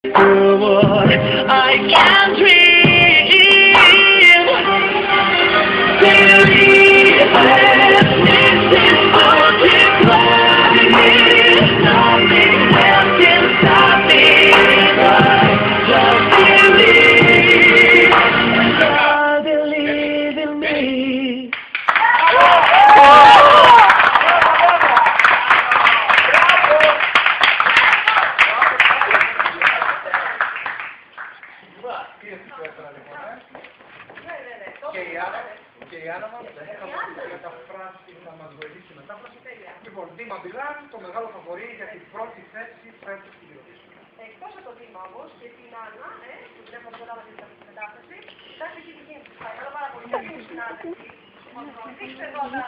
I can dream. Believe this is multiplying. Nothing else can stop me. Just believe. I believe in me. Και η Άννα μας θα καταφράσει να μας βοηθήσει η μετάφραση. Λοιπόν, Δήμα Μπιλάν, το μεγάλο φαβορί για την πρώτη θέση φέτος στην Eurovision. Εκτός από το Δήμα όμως και την Άννα, που την έχω προλάβει την μετάφραση, θα έχει και την παρακαλώ πάρα πολύ καλή συνάδελφη. Δείξτε εδώ τα...